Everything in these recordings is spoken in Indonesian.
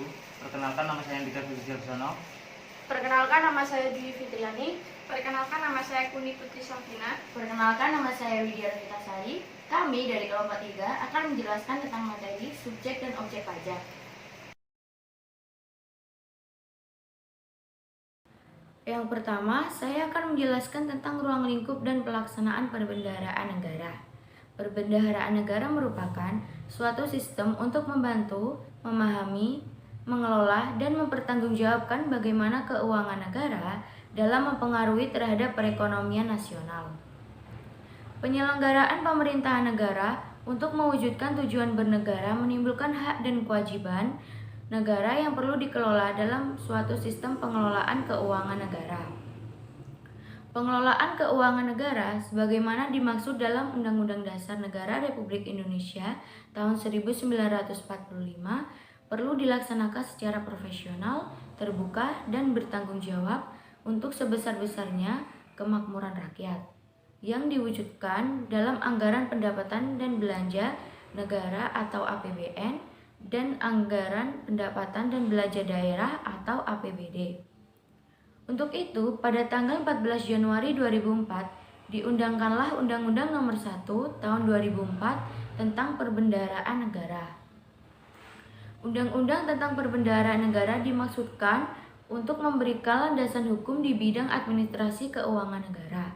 dulu. Perkenalkan, nama saya Andika Fitriarsono. Perkenalkan, nama saya Dwi Fitriani. Perkenalkan, nama saya Kuni Putri Safina. Perkenalkan, nama saya Widya Sari. Kami dari kelompok 3 akan menjelaskan tentang materi, subjek, dan objek pajak. Yang pertama, saya akan menjelaskan tentang ruang lingkup dan pelaksanaan perbendaharaan negara. Perbendaharaan negara merupakan suatu sistem untuk membantu, memahami, mengelola, dan mempertanggungjawabkan bagaimana keuangan negara dalam mempengaruhi terhadap perekonomian nasional. Penyelenggaraan pemerintahan negara untuk mewujudkan tujuan bernegara menimbulkan hak dan kewajiban negara yang perlu dikelola dalam suatu sistem pengelolaan keuangan negara. Pengelolaan keuangan negara sebagaimana dimaksud dalam Undang-Undang Dasar Negara Republik Indonesia tahun 1945 perlu dilaksanakan secara profesional, terbuka, dan bertanggung jawab untuk sebesar-besarnya kemakmuran rakyat yang diwujudkan dalam anggaran pendapatan dan belanja negara atau APBN dan anggaran pendapatan dan belanja daerah atau APBD. Untuk itu, pada tanggal 14 Januari 2004, diundangkanlah Undang-Undang Nomor 1 Tahun 2004 tentang Perbendaharaan Negara. Undang-Undang tentang Perbendaharaan Negara dimaksudkan untuk memberikan landasan hukum di bidang administrasi keuangan negara.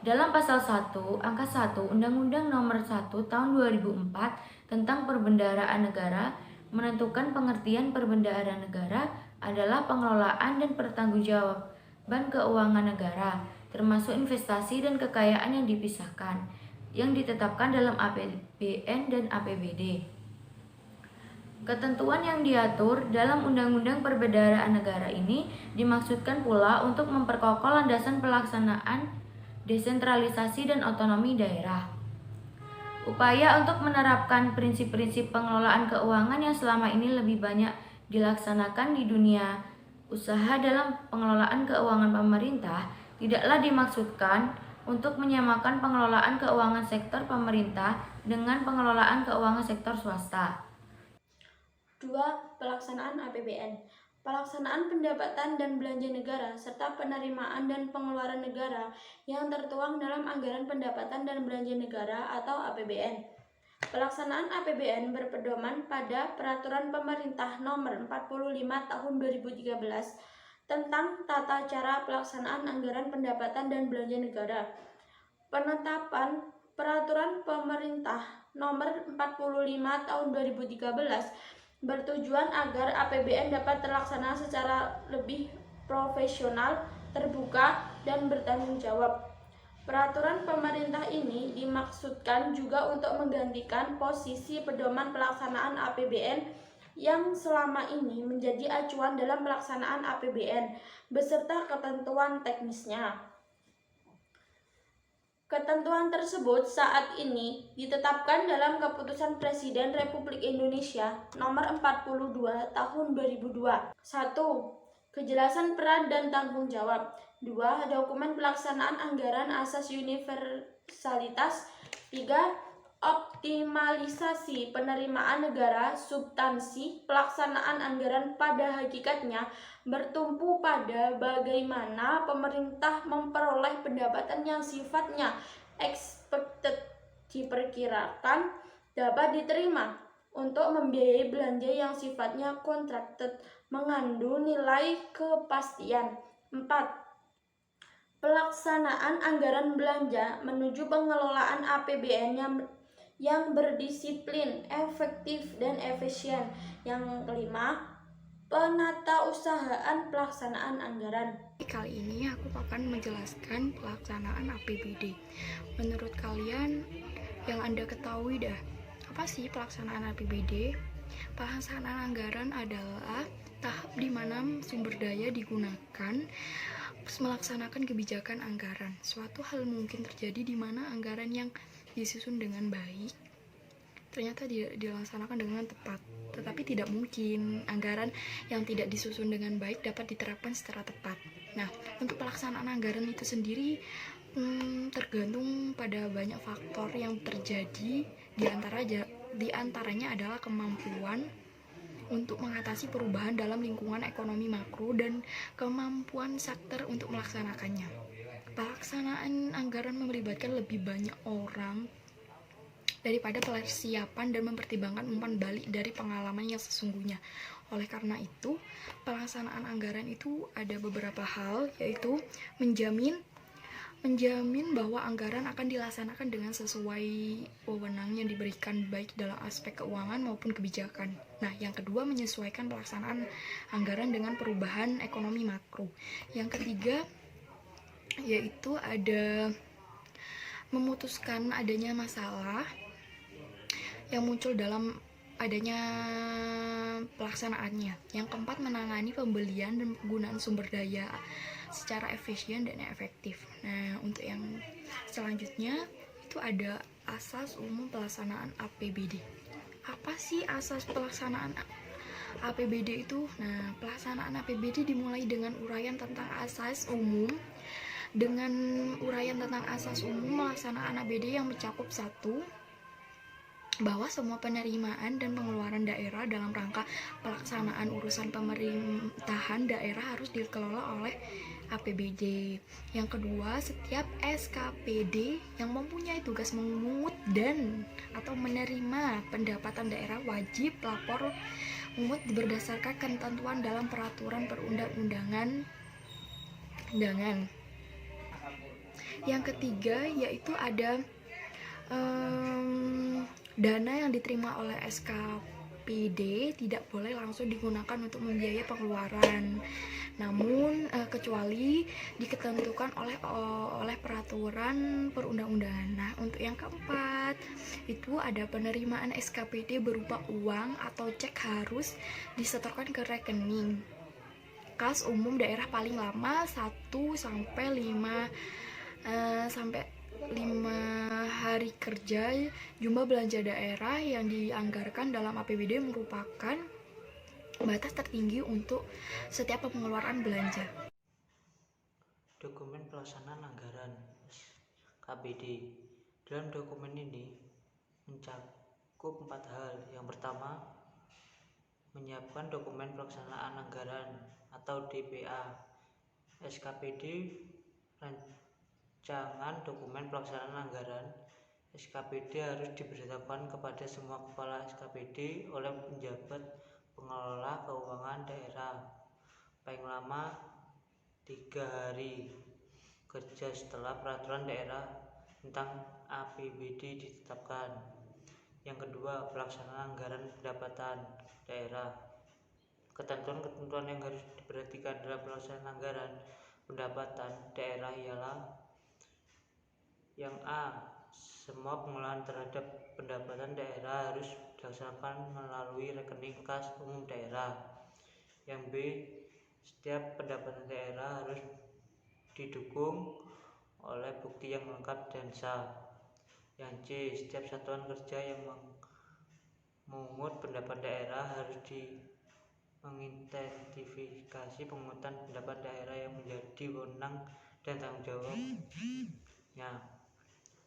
Dalam pasal 1, angka 1 Undang-Undang Nomor 1 Tahun 2004 tentang Perbendaharaan Negara menentukan pengertian perbendaharaan negara adalah pengelolaan dan pertanggungjawaban keuangan negara, termasuk investasi dan kekayaan yang dipisahkan, yang ditetapkan dalam APBN dan APBD. Ketentuan yang diatur dalam Undang-Undang Perbendaharaan Negara ini dimaksudkan pula untuk memperkokoh landasan pelaksanaan desentralisasi dan otonomi daerah. Upaya untuk menerapkan prinsip-prinsip pengelolaan keuangan yang selama ini lebih banyak dilaksanakan di dunia usaha dalam pengelolaan keuangan pemerintah tidaklah dimaksudkan untuk menyamakan pengelolaan keuangan sektor pemerintah dengan pengelolaan keuangan sektor swasta. 2. Pelaksanaan APBN. Pelaksanaan pendapatan dan belanja negara serta penerimaan dan pengeluaran negara yang tertuang dalam anggaran pendapatan dan belanja negara atau APBN. Pelaksanaan APBN berpedoman pada Peraturan Pemerintah Nomor 45 Tahun 2013 tentang tata cara pelaksanaan anggaran pendapatan dan belanja negara. Penetapan Peraturan Pemerintah Nomor 45 Tahun 2013 bertujuan agar APBN dapat terlaksana secara lebih profesional, terbuka, dan bertanggung jawab. Peraturan pemerintah ini dimaksudkan juga untuk menggantikan posisi pedoman pelaksanaan APBN yang selama ini menjadi acuan dalam pelaksanaan APBN beserta ketentuan teknisnya. Ketentuan tersebut saat ini ditetapkan dalam Keputusan Presiden Republik Indonesia Nomor 42 Tahun 2002. 1. Kejelasan peran dan tanggung jawab. 2. Dokumen pelaksanaan anggaran asas universalitas. 3. Optimalisasi penerimaan negara. Substansi pelaksanaan anggaran pada hakikatnya bertumpu pada bagaimana pemerintah memperoleh pendapatan yang sifatnya expected, diperkirakan, dapat diterima untuk membiayai belanja yang sifatnya contracted, mengandung nilai kepastian. 4. Pelaksanaan anggaran belanja menuju pengelolaan APBN yang berdisiplin, efektif, dan efisien. Yang kelima, penatausahaan pelaksanaan anggaran. Kali ini aku akan menjelaskan pelaksanaan APBD. Menurut kalian yang Anda ketahui apa sih pelaksanaan APBD? Pelaksanaan anggaran adalah tahap di mana sumber daya digunakan melaksanakan kebijakan anggaran. Suatu hal mungkin terjadi di mana anggaran yang disusun dengan baik ternyata dilaksanakan dengan tepat, tetapi tidak mungkin anggaran yang tidak disusun dengan baik dapat diterapkan secara tepat. Nah, untuk pelaksanaan anggaran itu sendiri tergantung pada banyak faktor yang terjadi, di antaranya adalah kemampuan untuk mengatasi perubahan dalam lingkungan ekonomi makro dan kemampuan sektor untuk melaksanakannya. Pelaksanaan anggaran melibatkan lebih banyak orang daripada persiapan dan mempertimbangkan umpan balik dari pengalaman yang sesungguhnya. Oleh karena itu, pelaksanaan anggaran itu ada beberapa hal, yaitu menjamin bahwa anggaran akan dilaksanakan dengan sesuai wewenang yang diberikan baik dalam aspek keuangan maupun kebijakan. Nah, yang kedua, menyesuaikan pelaksanaan anggaran dengan perubahan ekonomi makro. Yang ketiga, yaitu ada memutuskan adanya masalah yang muncul dalam adanya pelaksanaannya. Yang keempat, menangani pembelian dan penggunaan sumber daya secara efisien dan efektif. Nah, untuk yang selanjutnya itu ada asas umum pelaksanaan APBD. Apa sih asas pelaksanaan APBD itu? Nah, pelaksanaan APBD dimulai dengan uraian tentang asas umum. Dengan uraian tentang asas umum pelaksanaan APBD yang mencakup satu, bahwa semua penerimaan dan pengeluaran daerah dalam rangka pelaksanaan urusan pemerintahan daerah harus dikelola oleh APBD. Yang kedua, setiap SKPD yang mempunyai tugas memungut dan atau menerima pendapatan daerah wajib lapor mungut berdasarkan ketentuan dalam peraturan perundang-undangan. Yang ketiga, yaitu ada dana yang diterima oleh SKPD tidak boleh langsung digunakan untuk membiayai pengeluaran, namun kecuali diketentukan oleh peraturan perundang-undangan. Nah, untuk yang keempat itu ada penerimaan SKPD berupa uang atau cek harus disetorkan ke rekening kas umum daerah paling lama 1 sampai 5 hari kerja. Jumlah belanja daerah yang dianggarkan dalam APBD merupakan batas tertinggi untuk setiap pengeluaran belanja. Dokumen pelaksanaan anggaran KPD. Dalam dokumen ini mencakup 4 hal. Yang pertama, menyiapkan dokumen pelaksanaan anggaran atau DPA. SKPD, rancangan dokumen pelaksanaan anggaran SKPD harus diberitahukan kepada semua kepala SKPD oleh penjabat pengelola keuangan daerah paling lama 3 hari kerja setelah peraturan daerah tentang APBD ditetapkan. Yang kedua, pelaksanaan anggaran pendapatan daerah. Ketentuan-ketentuan yang harus diperhatikan dalam pelaksanaan anggaran pendapatan daerah ialah: yang A, semua pengelolaan terhadap pendapatan daerah harus dilaksanakan melalui rekening kas umum daerah. Yang B, setiap pendapatan daerah harus didukung oleh bukti yang lengkap dan sah. Yang C, setiap satuan kerja yang memungut pendapatan daerah harus mengidentifikasi pemungutan pendapatan daerah yang menjadi wewenang dan tanggung jawabnya.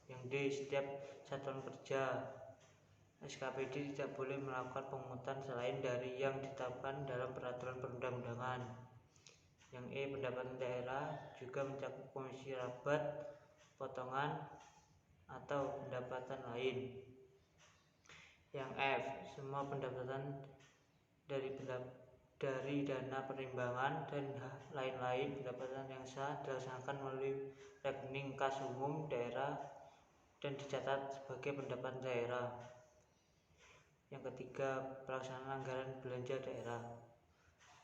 Yang D, setiap satuan kerja SKPD tidak boleh melakukan pemungutan selain dari yang ditetapkan dalam peraturan perundang-undangan. Yang E, pendapatan daerah juga mencakup komisi rabat, potongan, atau pendapatan lain. Yang F, semua pendapatan dari dana perimbangan dan lain-lain pendapatan yang sah dilaksanakan melalui rekening kas umum daerah dan dicatat sebagai pendapatan daerah. Yang ketiga, pelaksanaan anggaran belanja daerah.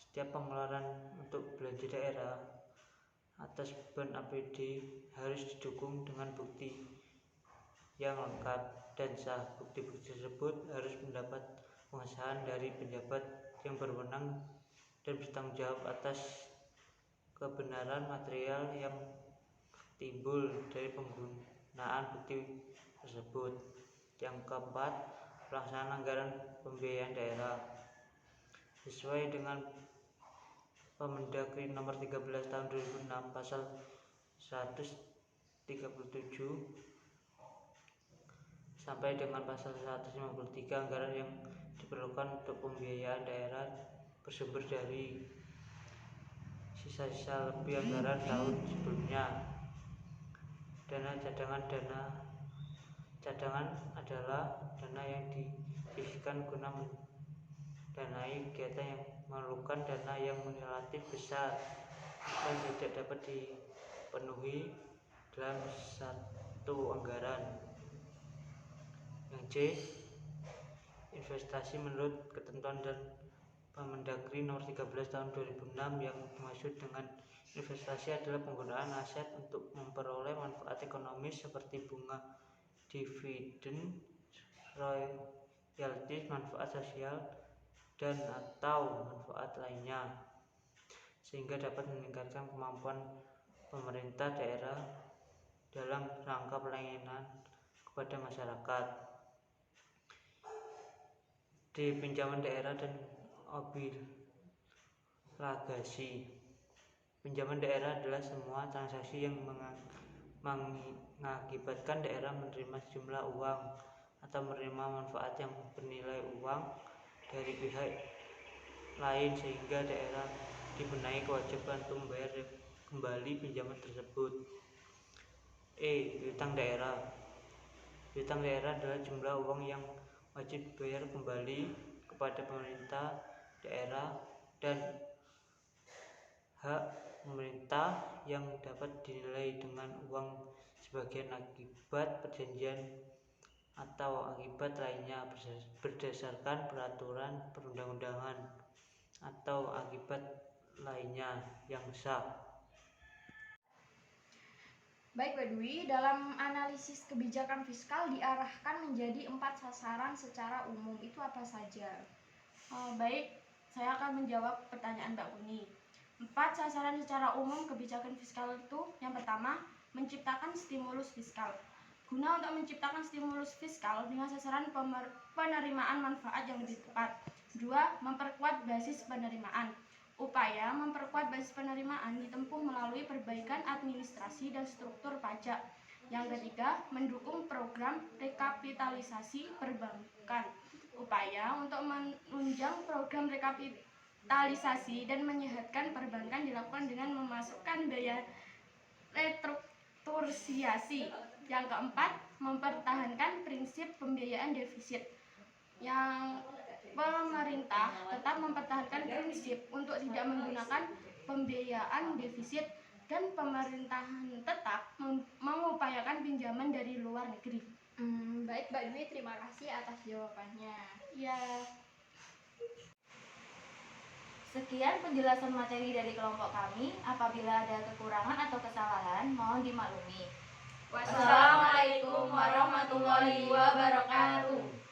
Setiap pengeluaran untuk belanja daerah atas beban APBD harus didukung dengan bukti yang lengkap dan sah. Bukti-bukti tersebut harus mendapat pengesahan dari penjabat yang berwenang dan bertanggung jawab atas kebenaran material yang timbul dari penggunaan bukti tersebut. Yang keempat, pelaksanaan anggaran pembiayaan daerah. Sesuai dengan Permendagri nomor 13 tahun 2006 pasal 137 sampai dengan pasal 153, anggaran yang diperlukan untuk pembiayaan daerah bersumber dari sisa-sisa lebih anggaran tahun sebelumnya. Dana cadangan adalah dana yang disisihkan guna mendanai kegiatan yang memerlukan dana yang relatif besar dan tidak dapat dipenuhi dalam satu anggaran. Yang C, investasi menurut ketentuan dan Permendagri Nomor 13 Tahun 2006. Yang dimaksud dengan investasi adalah penggunaan aset untuk memperoleh manfaat ekonomis seperti bunga dividen, royalti, manfaat sosial, dan atau manfaat lainnya, sehingga dapat meningkatkan kemampuan pemerintah daerah dalam rangka pelayanan kepada masyarakat. D, pinjaman daerah dan obligasi. Pinjaman daerah adalah semua transaksi yang mengakibatkan daerah menerima sejumlah uang atau menerima manfaat yang bernilai uang dari pihak lain sehingga daerah dibenahi kewajiban untuk membayar kembali pinjaman tersebut. E, piutang daerah. Piutang daerah adalah jumlah uang yang wajib dibayar kembali kepada pemerintah daerah dan hak pemerintah yang dapat dinilai dengan uang sebagian akibat perjanjian atau akibat lainnya berdasarkan peraturan perundang-undangan atau akibat lainnya yang sah. Baik Mbak Dwi, dalam analisis kebijakan fiskal diarahkan menjadi 4 sasaran secara umum. Itu apa saja? Baik, saya akan menjawab pertanyaan Mbak Uni. 4 sasaran secara umum kebijakan fiskal itu: yang pertama, menciptakan stimulus fiskal. Guna untuk menciptakan stimulus fiskal dengan sasaran penerimaan manfaat yang lebih tepat. 2. Memperkuat basis penerimaan. Upaya memperkuat basis penerimaan ditempuh melalui perbaikan administrasi dan struktur pajak. Yang ketiga, mendukung program rekapitalisasi perbankan. Upaya untuk menunjang program rekapitalisasi dan menyehatkan perbankan dilakukan dengan memasukkan biaya restrukturisasi. Yang keempat, mempertahankan prinsip pembiayaan defisit. Yang pemerintah tetap mempertahankan prinsip untuk tidak menggunakan pembiayaan defisit dan pemerintahan tetap mengupayakan pinjaman dari luar negeri. Baik Mbak Dwi, terima kasih atas jawabannya. Ya. Sekian penjelasan materi dari kelompok kami. Apabila ada kekurangan atau kesalahan, mohon dimaklumi. Wassalamualaikum warahmatullahi wabarakatuh.